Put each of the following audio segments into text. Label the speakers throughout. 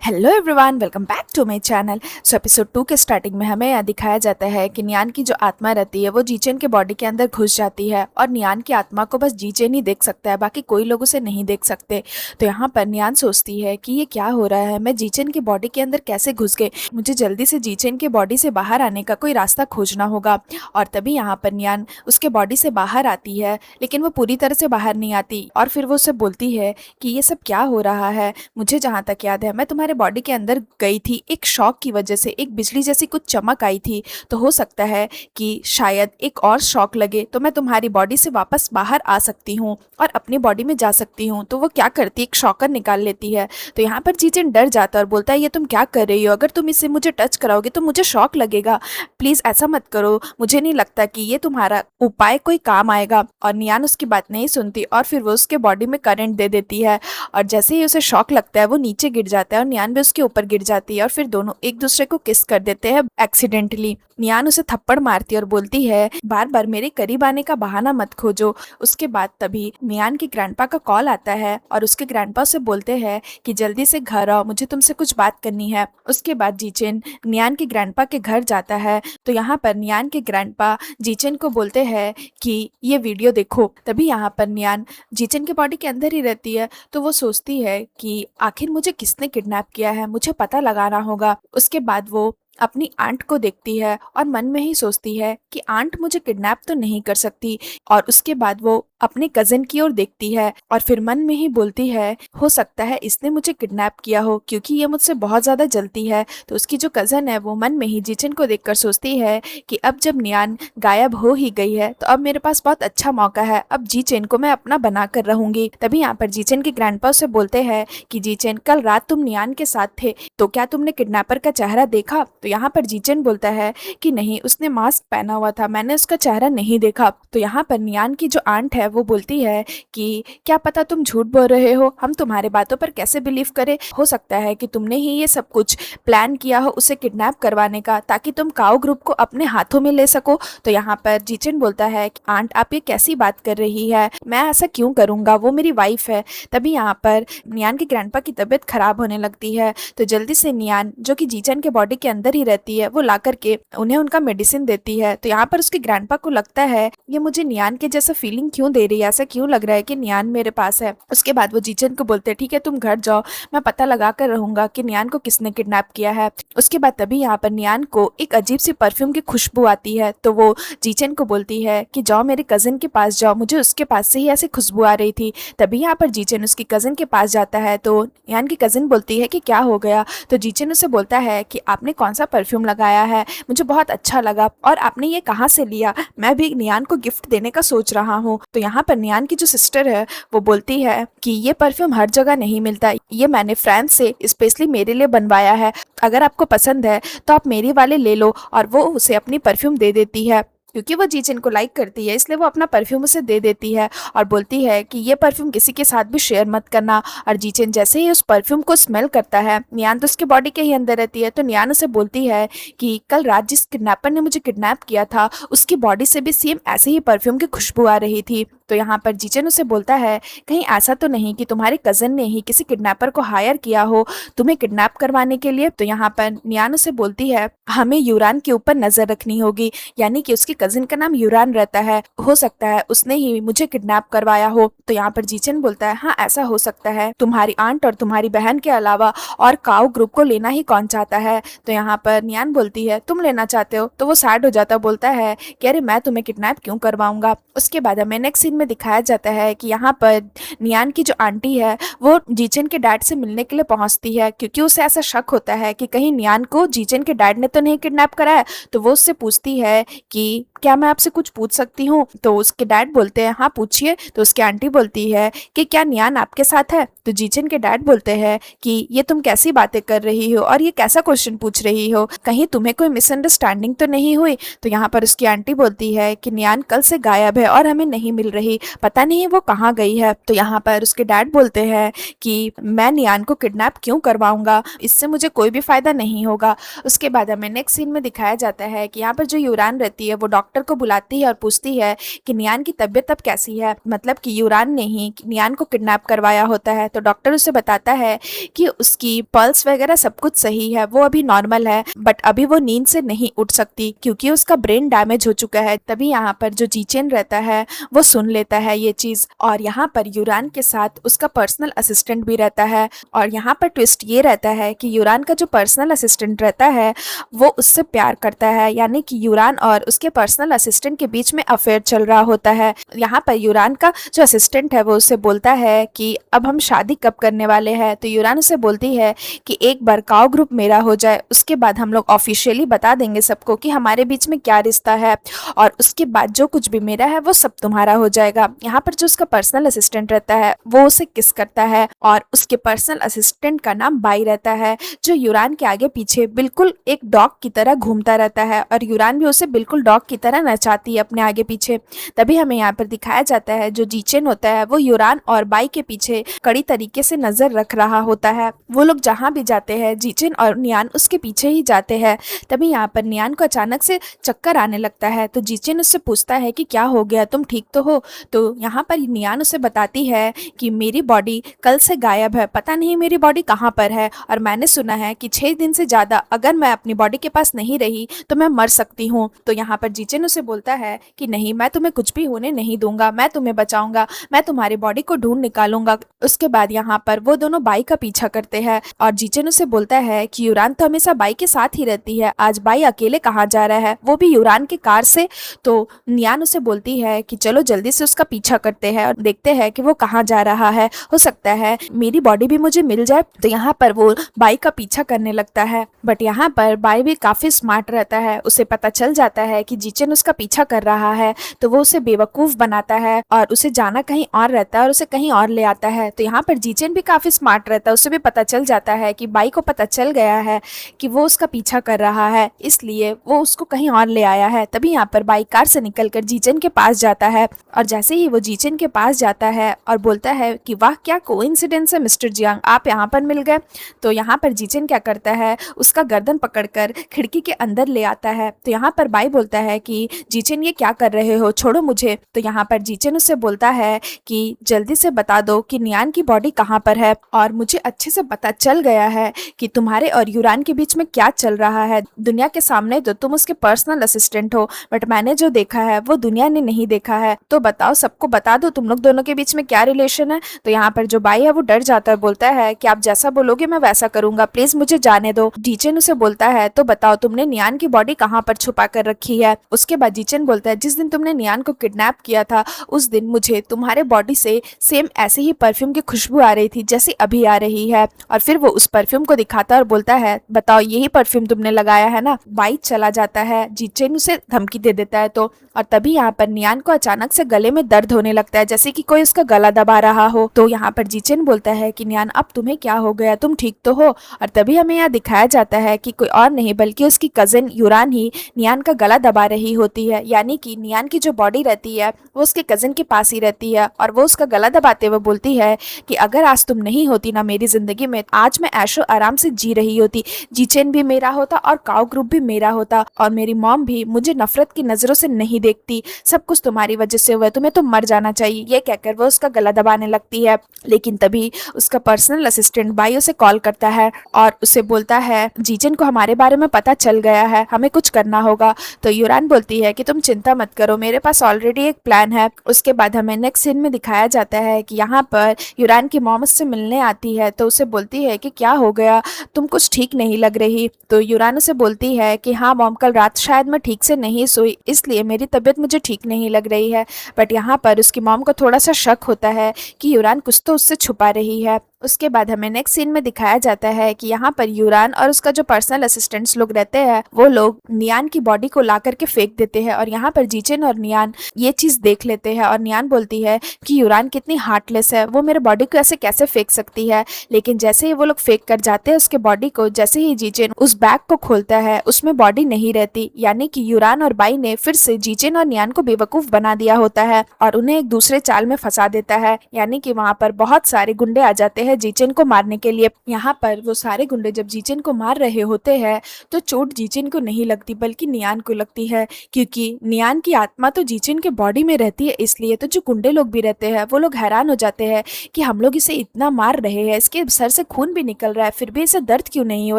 Speaker 1: Hello everyone, welcome back to my channel. So episode 2 के starting में हमें यह दिखाया जाता है कि नियान की जो आत्मा रहती है वो जीचेन के बॉडी के अंदर घुस जाती है और नियान की आत्मा को बस जीचेन ही देख सकता है, बाकी कोई लोग उसे नहीं देख सकते। तो यहाँ पर नियान सोचती है कि ये क्या हो रहा है, मैं जीचेन की बॉडी के अंदर कैसे घुस गई, मुझे जल्दी से जीचेन के बॉडी से बाहर आने का कोई रास्ता खोजना होगा। और तभी यहाँ पर नियान उसके बॉडी से बाहर आती है, लेकिन वो पूरी तरह से बाहर नहीं आती और फिर वो उसे बोलती है कि ये सब क्या हो रहा है। मुझे जहाँ तक याद है मैं तुम्हारे बॉडी के अंदर गई थी, एक शॉक की वजह से एक बिजली जैसी कुछ चमक आई थी, तो हो सकता है कि शायद एक और शॉक लगे तो मैं तुम्हारी बॉडी से वापस बाहर आ सकती हूँ और अपनी बॉडी में जा सकती हूँ। तो वो क्या करती है, एक शॉकर निकाल लेती है। तो यहाँ पर जीचेन डर जाता है और बोलता है ये तुम क्या कर रही हो, अगर तुम इससे मुझे टच कराओगे तो मुझे शॉक लगेगा, प्लीज ऐसा मत करो, मुझे नहीं लगता कि ये तुम्हारा उपाय कोई काम आएगा। और नियान उसकी बात नहीं सुनती और फिर वो उसके बॉडी में करंट दे देती है और जैसे ही उसे शॉक लगता है वो नीचे गिर जाता है और नियान भी उसके ऊपर गिर जाती है और फिर दोनों एक दूसरे को किस कर देते हैं एक्सीडेंटली। नियान उसे थप्पड़ मारती है और बोलती है बार बार मेरे करीब आने का बहाना मत खोजो। उसके बाद तभी नियान की ग्रैंडपा का कॉल आता है और उसके ग्रैंडपा उसे बोलते हैं कि जल्दी से घर आओ, मुझे तुमसे कुछ बात करनी है। उसके बाद जीचेन नियान के ग्रैंडपा के घर जाता है। तो यहाँ पर नियान के ग्रैंडपा जीचेन को बोलते हैं कि ये वीडियो देखो। तभी यहाँ पर नियान जीचेन के बॉडी के अंदर ही रहती है, तो वो सोचती है कि आखिर मुझे किसने किडनैप किया है, मुझे पता लगाना होगा। उसके बाद वो अपनी आंट को देखती है और मन में ही सोचती है कि आंट मुझे किडनैप तो नहीं कर सकती। और उसके बाद वो अपने कजिन की ओर देखती है और फिर मन में ही बोलती है हो सकता है इसने मुझे किडनैप किया हो, क्योंकि ये मुझसे बहुत ज्यादा जलती है। तो उसकी जो कजन है वो मन में ही जीचेन को देखकर सोचती है कि अब जब नियान गायब हो ही गई है तो अब मेरे पास बहुत अच्छा मौका है, अब जीचेन को मैं अपना बना कर रहूंगी। तभी यहाँ पर जीचेन के ग्रैंडपा से बोलते हैं कि जीचेन कल रात तुम नियान के साथ थे, तो क्या तुमने किडनैपर का चेहरा देखा। तो यहाँ पर जीचेन बोलता है कि नहीं, उसने मास्क पहना हुआ था, मैंने उसका चेहरा नहीं देखा। तो यहाँ पर नियान की जो आंट है वो बोलती है कि क्या पता तुम झूठ बोल रहे हो, हम तुम्हारे बातों पर कैसे बिलीव करें, हो सकता है कि तुमने ही ये सब कुछ प्लान किया हो उसे किडनैप करवाने का, ताकि तुम काओ ग्रुप को अपने हाथों में ले सको। तो यहाँ पर जीचेन बोलता है कि आंट आप ये कैसी बात कर रही है, मैं ऐसा क्यों करूंगा, वो मेरी वाइफ है। तभी यहाँ पर नियान के ग्रैंडपा की तबीयत खराब होने लगती है, तो जल्दी से नियान जो कि जीचेन के बॉडी के अंदर ही रहती है वो ला करके उन्हें उनका मेडिसिन देती है। तो यहाँ पर उसके ग्रैंडपा को लगता है ये मुझे नियान के जैसा फीलिंग क्यों दे रही है, ऐसा क्यों लग रहा है कि नियान मेरे पास है। उसके बाद वो जीचेन को बोलते हैं ठीक है तुम घर जाओ, मैं पता लगा कर रहूंगा कि नियान को किसने किडनैप किया है। उसके बाद तभी यहाँ पर नियान को एक अजीब सी परफ्यूम की खुशबू आती है, तो वो जीचेन को बोलती है कि जाओ मेरे कजिन के पास जाओ, मुझे उसके पास से ही ऐसी खुशबू आ रही थी। तभी यहाँ पर जीचेन उसकी कजिन के पास जाता है, तो नियान की कजिन बोलती है कि क्या हो गया। तो जीचेन उसे बोलता है कि आपने कौन सा परफ्यूम लगाया है, मुझे बहुत अच्छा लगा, और आपने ये कहाँ से लिया, मैं भी नियान को गिफ्ट देने का सोच रहा हूँ। तो यहाँ पर नियान की जो सिस्टर है वो बोलती है कि ये परफ्यूम हर जगह नहीं मिलता, ये मैंने फ्रांस से स्पेशली मेरे लिए बनवाया है, अगर आपको पसंद है तो आप मेरे वाले ले लो। और वो उसे अपनी परफ्यूम दे देती है, क्योंकि वो जीचेन को लाइक करती है इसलिए वो अपना परफ्यूम उसे दे देती है और बोलती है कि ये परफ्यूम किसी के साथ भी शेयर मत करना। और जीचेन जैसे ही उस परफ्यूम को स्मेल करता है, नियान तो उसके बॉडी के ही अंदर रहती है, तो नियान उसे बोलती है कि कल रात जिस किडनैपर ने मुझे किडनैप किया था उसकी बॉडी से भी सेम ऐसे ही परफ्यूम की खुशबू आ रही थी। तो यहाँ पर जीचेन उसे बोलता है कहीं ऐसा तो नहीं कि तुम्हारे कजन ने ही किसी किडनैपर को हायर किया हो तुम्हें किडनैप करवाने के लिए। तो यहाँ पर नियान उसे बोलती है हमें यूरान के ऊपर नजर रखनी होगी, यानी कि उसकी कजिन का नाम यूरान रहता है, हो सकता है उसने ही मुझे किडनैप करवाया हो। तो यहाँ पर जीचेन बोलता है हाँ ऐसा हो सकता है, तुम्हारी आंट और तुम्हारी बहन के अलावा और काओ ग्रुप को लेना ही कौन चाहता है। तो यहाँ पर नियान बोलती है तुम लेना चाहते हो, तो वो सैड हो जाता, बोलता है कि अरे मैं तुम्हें किडनैप क्यों करवाऊंगा। उसके बाद हमें नेक्स्ट सीन में दिखाया जाता है कि यहाँ पर नियान की जो आंटी है वो जीचेन के डैड से मिलने के लिए पहुंचती है, क्योंकि उसे ऐसा शक होता है कि कहीं नियान को जीचेन के डैड ने तो नहीं किडनैप करा है। तो वो उससे पूछती है कि क्या मैं आपसे कुछ पूछ सकती हूँ। तो उसके डैड बोलते हैं हाँ पूछिए। तो उसकी आंटी बोलती है कि क्या नियान आपके साथ है। तो जीचेन के डैड बोलते हैं कि ये तुम कैसी बातें कर रही हो और ये कैसा क्वेश्चन पूछ रही हो, कहीं तुम्हें कोई मिसअंडरस्टैंडिंग तो नहीं हुई। तो यहाँ पर उसकी आंटी बोलती है कि नियान कल से गायब है और हमें नहीं मिल रही रही, पता नहीं वो कहाँ गई है। तो यहाँ पर उसके डैड बोलते हैं कि मैं नियान को किडनैप क्यों करवाऊंगा, इससे मुझे कोई भी फायदा नहीं होगा। उसके बाद हमें नेक्स्ट सीन में दिखाया जाता है कि यहाँ पर जो यूरान रहती है वो डॉक्टर को बुलाती है और पूछती है कि नियान की तबीयत अब कैसी है, मतलब कि यूरान ने ही नियान को किडनैप करवाया होता है। तो डॉक्टर उसे बताता है कि उसकी पल्स वगैरह सब कुछ सही है, वो अभी नॉर्मल है, बट अभी वो नींद से नहीं उठ सकती क्योंकि उसका ब्रेन डैमेज हो चुका है। तभी यहाँ पर जो जीचेन रहता है वो सुन लेता है ये चीज, और यहाँ पर यूरान के साथ उसका पर्सनल असिस्टेंट भी रहता है। और यहाँ पर ट्विस्ट ये रहता है कि यूरान का जो पर्सनल असिस्टेंट रहता है वो उससे प्यार करता है, यानी कि यूरान और उसके पर्सनल असिस्टेंट के बीच में अफेयर चल रहा होता है। यहाँ पर यूरान का जो असिस्टेंट है वो उससे बोलता है कि अब हम शादी कब करने वाले हैं। तो यूरान उसे बोलती है कि एक बार काओ ग्रुप मेरा हो जाए, उसके बाद हम लोग ऑफिशियली बता देंगे सबको कि हमारे बीच में क्या रिश्ता है, और उसके बाद जो कुछ भी मेरा है वो सब तुम्हारा हो जाएगा। यहाँ पर जो उसका पर्सनल असिस्टेंट रहता है वो उसे किस करता है, और उसके पर्सनल असिस्टेंट का नाम बाई रहता है, जो यूरान के आगे पीछे बिल्कुल एक डॉग की तरह घूमता रहता है, और यूरान भी उसे बिल्कुल डॉग की तरह नचाती है अपने आगे पीछे। तभी हमें यहाँ पर दिखाया जाता है जो जीचेन होता है वो यूरान और बाई के पीछे कड़ी तरीके से नजर रख रहा होता है। वो लोग जहाँ भी जाते हैं जीचेन और नियान उसके पीछे ही जाते हैं। तभी यहाँ पर नियान को अचानक से चक्कर आने लगता है। तो जीचेन उससे पूछता है कि क्या हो गया, तुम ठीक तो हो। तो यहाँ पर नियान उसे बताती है कि मेरी बॉडी कल से गायब है, पता नहीं मेरी बॉडी कहाँ पर है, और मैंने सुना है कि 6 दिन से ज्यादा अगर मैं अपनी बॉडी के पास नहीं रही तो मैं मर सकती हूँ। तो यहाँ पर जीचेन उसे बोलता है कि नहीं, मैं तुम्हें कुछ भी होने नहीं दूंगा, मैं तुम्हें बचाऊंगा, मैं तुम्हारी बॉडी को ढूंढ निकालूंगा। उसके बाद यहाँ पर वो दोनों बाई का पीछा करते हैं, और जीचेन उसे बोलता है कि यूरान तो हमेशा बाई के साथ ही रहती है, आज बाई अकेले कहाँ जा रहा है, वो भी यूरान के कार से। तो नियान उसे बोलती है कि चलो जल्दी से उसका पीछा करते हैं और देखते हैं कि वो कहाँ जा रहा है, हो सकता है मेरी बॉडी भी मुझे मिल जाए। तो यहाँ पर वो बाई का पीछा करने लगता है, बट यहाँ पर बाई भी काफी स्मार्ट रहता है, उसे पता चल जाता है कि जीचेन उसका पीछा कर रहा है, तो वो उसे बेवकूफ बनाता है और उसे जाना कहीं और रहता है और उसे कहीं और ले आता है। तो यहाँ पर जीचेन भी काफी स्मार्ट रहता है, उसे भी पता चल जाता है कि बाई को पता चल गया है कि वो उसका पीछा कर रहा है, इसलिए वो उसको कहीं और ले आया है। तभी यहाँ पर बाई कार से निकलकर जीचेन के पास जाता है, और जैसे ही वो जीचेन के पास जाता है और बोलता है कि वाह क्या कोइंसिडेंस है मिस्टर जियांग, आप यहाँ पर मिल गए। तो यहाँ पर जीचेन क्या करता है, उसका गर्दन पकड़कर खिड़की के अंदर ले आता है। तो यहाँ पर बाई बोलता है कि जीचेन ये क्या कर रहे हो, छोड़ो मुझे। तो यहाँ पर जीचेन उससे बोलता है कि जल्दी से बता दो कि नियान की बॉडी कहाँ पर है, और मुझे अच्छे से पता चल गया है कि तुम्हारे और यूरान के बीच में क्या चल रहा है। दुनिया के सामने तो तुम उसके पर्सनल असिस्टेंट हो, बट मैंने जो देखा है वो दुनिया ने नहीं देखा है। तो बताओ, सबको बता दो तुम लोग दोनों के बीच में क्या रिलेशन है। तो यहाँ पर जो बाई है वो डर जाता है, बोलता है कि आप जैसा बोलोगे मैं वैसा करूंगा, प्लीज मुझे जाने दो। जीचेन उसे बोलता है तो बताओ तुमने नियान की बॉडी कहाँ पर छुपा कर रखी है। उसके बाद जीचेन बोलता है जिस दिन तुमने नियान को किडनैप किया था उस दिन मुझे तुम्हारे बॉडी से सेम ऐसे ही परफ्यूम की खुशबू आ रही थी जैसे अभी आ रही है। और फिर वो उस परफ्यूम को दिखाता है और बोलता है बताओ यही परफ्यूम तुमने लगाया है ना। बाई चला जाता है, जीचेन उसे धमकी दे देता है। तो और तभी यहाँ पर नियान को अचानक से गले में दर्द होने लगता है, जैसे कि कोई उसका गला दबा रहा हो। तो यहाँ पर जीचेन बोलता है कि नियान अब तुम्हें क्या हो गया, तुम ठीक तो हो। और तभी हमें यहाँ दिखाया जाता है कि कोई और नहीं बल्कि उसकी कजिन यूरान ही नियान का गला दबा रही होती है, यानी कि नियान की जो बॉडी रहती है वो उसके कजिन के पास ही रहती है, और वो उसका गला दबाते हुए बोलती है कि अगर आज तुम नहीं होती ना मेरी जिंदगी में, आज मैं ऐशो आराम से जी रही होती, जीचेन भी मेरा होता और काओ ग्रुप भी मेरा होता, और मेरी मॉम भी मुझे नफरत की नजरों से नहीं देखती, सब कुछ तुम्हारी वजह से हुआ, तुम्हें तो मर जाना चाहिए। ये कहकर वो उसका गला दबाने लगती है। लेकिन तभी उसका पर्सनल असिस्टेंट बाई उसे कॉल करता है और उसे बोलता है जीचेन को हमारे बारे में पता चल गया है, हमें कुछ करना होगा। तो यूरान बोलती है कि तुम चिंता मत करो, मेरे पास ऑलरेडी एक प्लान है। उसके बाद हमें नेक्स्ट सीन में दिखाया जाता है कि यहाँ पर यूरान की मॉम उससे मिलने आती है, तो उसे बोलती है कि क्या हो गया, तुम कुछ ठीक नहीं लग रही। तो यूरान उसे बोलती है कि हाँ मॉम, कल रात शायद मैं ठीक से नहीं सोई, इसलिए मेरी तबीयत मुझे ठीक नहीं लग रही है। बट यहाँ पर उसकी मॉम को थोड़ा सा शक होता है कि यूरान कुछ तो उससे छुपा रही है। उसके बाद हमें नेक्स्ट सीन में दिखाया जाता है कि यहाँ पर यूरान और उसका जो पर्सनल असिस्टेंट्स लोग रहते हैं वो लोग नियान की बॉडी को ला करके फेंक देते हैं और यहाँ पर जीचेन और नियान ये चीज देख लेते हैं और नियान बोलती है कि यूरान कितनी हार्टलेस है, वो मेरे बॉडी को ऐसे कैसे फेंक सकती है। लेकिन जैसे ही वो लोग फेंक कर जाते हैं उसके बॉडी को, जैसे ही जीचेन उस बैग को खोलता है उसमें बॉडी नहीं रहती, यानी कि यूरान और बाई ने फिर से जीचेन और नियान को बेवकूफ बना दिया होता है और उन्हें एक दूसरे चाल में फंसा देता है। यानी कि वहाँ पर बहुत सारे गुंडे आ जाते हैं जीचेन को मारने के लिए। यहाँ पर वो सारे गुंडे जब जीचेन को मार रहे होते हैं तो चोट जीचेन को नहीं लगती बल्कि नियान को लगती है, क्योंकि नियान की आत्मा तो जीचेन के बॉडी में रहती है। इसलिए तो जो गुंडे लोग भी रहते हैं वो लोग हैरान हो जाते हैं कि हम लोग इसे इतना मार रहे हैं, इसके सर से खून भी निकल रहा है, फिर भी इसे दर्द क्यों नहीं हो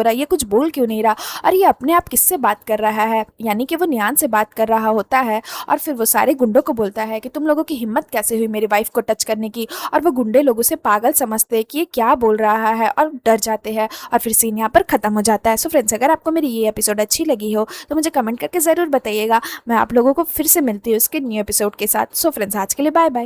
Speaker 1: रहा, ये कुछ बोल क्यों नहीं रहा और ये अपने आप किससे बात कर रहा है। यानी कि वो नियान से बात कर रहा होता है और फिर वो सारे गुंडों को बोलता है कि तुम लोगों की हिम्मत कैसे हुई मेरी वाइफ को टच करने की। और वो गुंडे लोग उसे पागल समझते हैं कि ये क्या बोल रहा है और डर जाते हैं और फिर सीन यहाँ पर खत्म हो जाता है। सो फ्रेंड्स, अगर आपको मेरी ये एपिसोड अच्छी लगी हो तो मुझे कमेंट करके जरूर बताइएगा। मैं आप लोगों को फिर से मिलती हूँ उसके न्यू एपिसोड के साथ। सो फ्रेंड्स, आज के लिए बाय बाय।